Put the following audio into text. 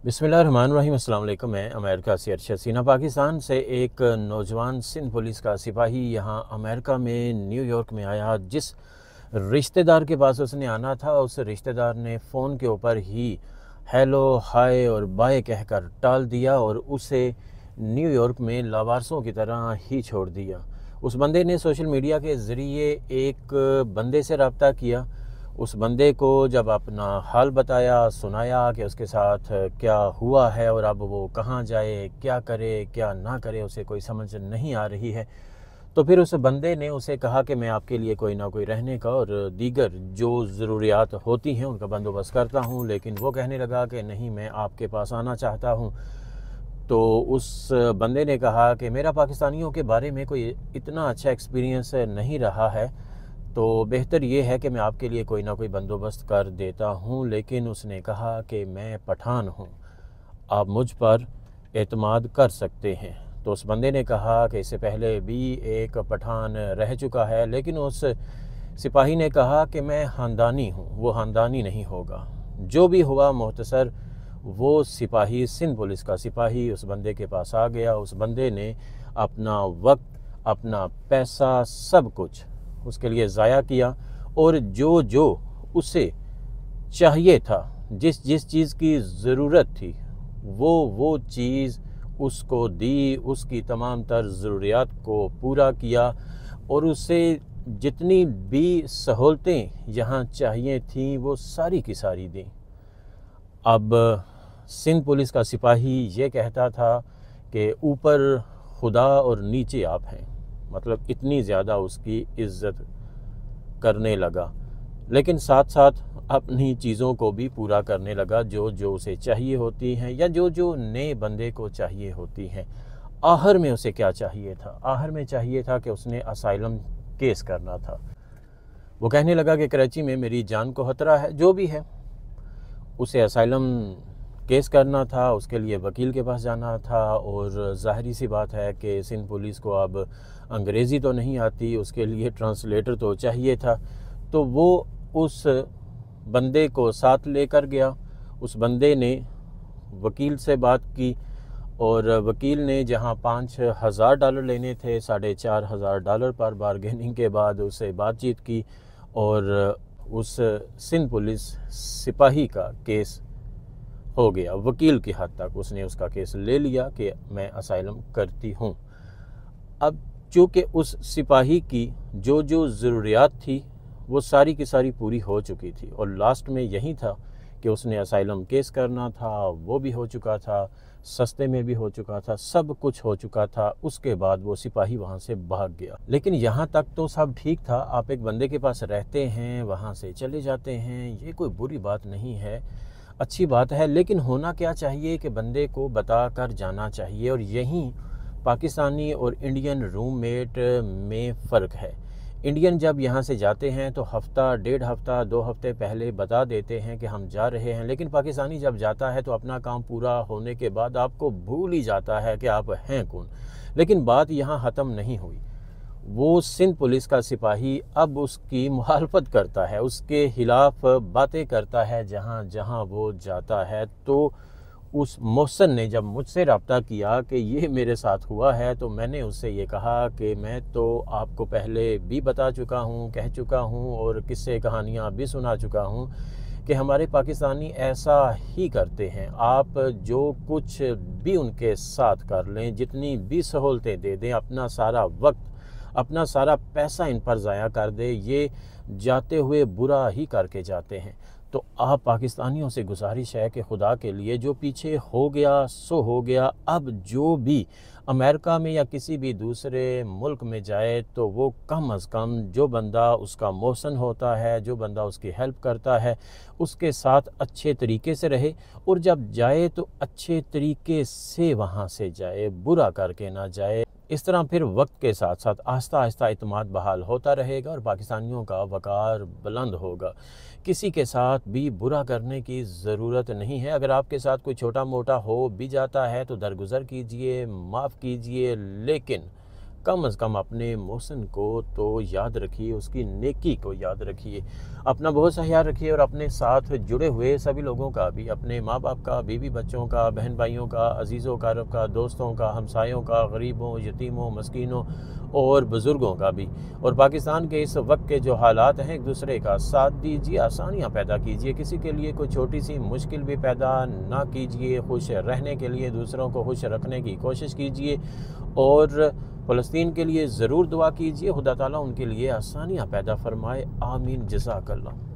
बिस्मिल्लाहिर्रहमानिर्रहीम। अस्सलाम वालेकुम। मैं अमेरिका से अरशद सीना। पाकिस्तान से एक नौजवान सिंध पुलिस का सिपाही यहाँ अमेरिका में न्यूयॉर्क में आया। जिस रिश्तेदार के पास उसने आना था, उस रिश्तेदार ने फ़ोन के ऊपर ही हेलो हाय और बाय कहकर टाल दिया और उसे न्यूयॉर्क में लावारसों की तरह ही छोड़ दिया। उस बंदे ने सोशल मीडिया के ज़रिए एक बंदे से रब्ता किया। उस बंदे को जब अपना हाल बताया, सुनाया कि उसके साथ क्या हुआ है और अब वो कहाँ जाए, क्या करे क्या ना करे, उसे कोई समझ नहीं आ रही है। तो फिर उस बंदे ने उसे कहा कि मैं आपके लिए कोई ना कोई रहने का और दीगर जो ज़रूरियात होती हैं उनका बंदोबस्त करता हूँ। लेकिन वो कहने लगा कि नहीं, मैं आपके पास आना चाहता हूँ। तो उस बंदे ने कहा कि मेरा पाकिस्तानियों के बारे में कोई इतना अच्छा एक्सपीरियंस नहीं रहा है, तो बेहतर ये है कि मैं आपके लिए कोई ना कोई बंदोबस्त कर देता हूँ। लेकिन उसने कहा कि मैं पठान हूँ, आप मुझ पर एतमाद कर सकते हैं। तो उस बंदे ने कहा कि इससे पहले भी एक पठान रह चुका है, लेकिन उस सिपाही ने कहा कि मैं ख़ानदानी हूँ। वो ख़ानदानी नहीं होगा। जो भी हुआ मुख्तसर, वो सिपाही, सिंध पुलिस का सिपाही उस बंदे के पास आ गया। उस बंदे ने अपना वक्त, अपना पैसा, सब कुछ उसके लिए ज़ाया किया और जो जो उसे चाहिए था, जिस जिस चीज़ की ज़रूरत थी, वो चीज़ उसको दी। उसकी तमाम तर ज़रूरियात को पूरा किया और उसे जितनी भी सहूलतें यहाँ चाहिए थीं वो सारी की सारी दी। अब सिंध पुलिस का सिपाही ये कहता था कि ऊपर खुदा और नीचे आप हैं, मतलब इतनी ज़्यादा उसकी इज़्ज़त करने लगा। लेकिन साथ साथ अपनी चीज़ों को भी पूरा करने लगा जो जो उसे चाहिए होती हैं या जो जो नए बंदे को चाहिए होती हैं। आखिर में उसे क्या चाहिए था? आखिर में चाहिए था कि उसने असाइलम केस करना था। वो कहने लगा कि कराची में मेरी जान को खतरा है, जो भी है। उसे असाइलम केस करना था, उसके लिए वकील के पास जाना था और ज़ाहिरी सी बात है कि सिंध पुलिस को अब अंग्रेज़ी तो नहीं आती, उसके लिए ट्रांसलेटर तो चाहिए था। तो वो उस बंदे को साथ लेकर गया। उस बंदे ने वकील से बात की और वकील ने जहां $5,000 लेने थे, $4,500 पर बारगेनिंग के बाद उससे बातचीत की और उस सिंध पुलिस सिपाही का केस हो गया। वकील की हद तक उसने उसका केस ले लिया कि मैं असाइलम करती हूँ। अब चूँकि उस सिपाही की जो जो ज़रूरियात थी वो सारी की सारी पूरी हो चुकी थी और लास्ट में यही था कि उसने असाइलम केस करना था, वो भी हो चुका था, सस्ते में भी हो चुका था, सब कुछ हो चुका था। उसके बाद वो सिपाही वहाँ से भाग गया। लेकिन यहाँ तक तो सब ठीक था। आप एक बंदे के पास रहते हैं, वहाँ से चले जाते हैं, ये कोई बुरी बात नहीं है, अच्छी बात है। लेकिन होना क्या चाहिए कि बंदे को बता कर जाना चाहिए। और यहीं पाकिस्तानी और इंडियन रूममेट में फ़र्क है। इंडियन जब यहाँ से जाते हैं तो हफ़्ता, डेढ़ हफ़्ता, 2 हफ़्ते पहले बता देते हैं कि हम जा रहे हैं। लेकिन पाकिस्तानी जब जाता है तो अपना काम पूरा होने के बाद आपको भूल ही जाता है कि आप हैं कौन। लेकिन बात यहाँ ख़त्म नहीं हुई। वो सिंध पुलिस का सिपाही अब उसकी मुखालफत करता है, उसके ख़िलाफ़ बातें करता है जहाँ जहाँ वो जाता है। तो उस मोहसन ने जब मुझसे रब्ता किया कि ये मेरे साथ हुआ है, तो मैंने उससे ये कहा कि मैं तो आपको पहले भी बता चुका हूँ, कह चुका हूँ और किस्से कहानियाँ भी सुना चुका हूँ कि हमारे पाकिस्तानी ऐसा ही करते हैं। आप जो कुछ भी उनके साथ कर लें, जितनी भी सहूलतें दे दें, अपना सारा वक्त, अपना सारा पैसा इन पर ज़ाया कर दे, ये जाते हुए बुरा ही करके जाते हैं। तो आप पाकिस्तानियों से गुजारिश है कि खुदा के लिए जो पीछे हो गया सो हो गया। अब जो भी अमेरिका में या किसी भी दूसरे मुल्क में जाए तो वो कम अज़ कम जो बंदा उसका मोहसन होता है, जो बंदा उसकी हेल्प करता है, उसके साथ अच्छे तरीके से रहे और जब जाए तो अच्छे तरीके से वहाँ से जाए, बुरा करके ना जाए। इस तरह फिर वक्त के साथ साथ आहिस्ता आहिस्ता इत्मीनान बहाल होता रहेगा और पाकिस्तानियों का वक़ार बुलंद होगा। किसी के साथ भी बुरा करने की ज़रूरत नहीं है। अगर आपके साथ कोई छोटा मोटा हो भी जाता है तो दरगुज़र कीजिए, माफ़ कीजिए, लेकिन कम अज़ कम अपने मोहसिन को तो याद रखिए, उसकी नेकी को याद रखिए, अपना बहुत सा ख्याल रखिए और अपने साथ जुड़े हुए सभी लोगों का भी, अपने माँ बाप का, बीवी बच्चों का, बहन भाइयों का, अजीज़ों कारब का, दोस्तों का, हमसायों का, गरीबों, यतीमों, मस्कीनों और बुज़ुर्गों का भी। और पाकिस्तान के इस वक्त के जो हालात हैं, एक दूसरे का साथ दीजिए, आसानियाँ पैदा कीजिए, किसी के लिए कोई छोटी सी मुश्किल भी पैदा ना कीजिए, खुश रहने के लिए दूसरों को खुश रखने की कोशिश कीजिए और फ़लस्तीन के लिए ज़रूर दुआ कीजिए, खुदा ताला उनके लिए आसानियाँ पैदा फरमाए। आमीन, जज़ाकल्लाह।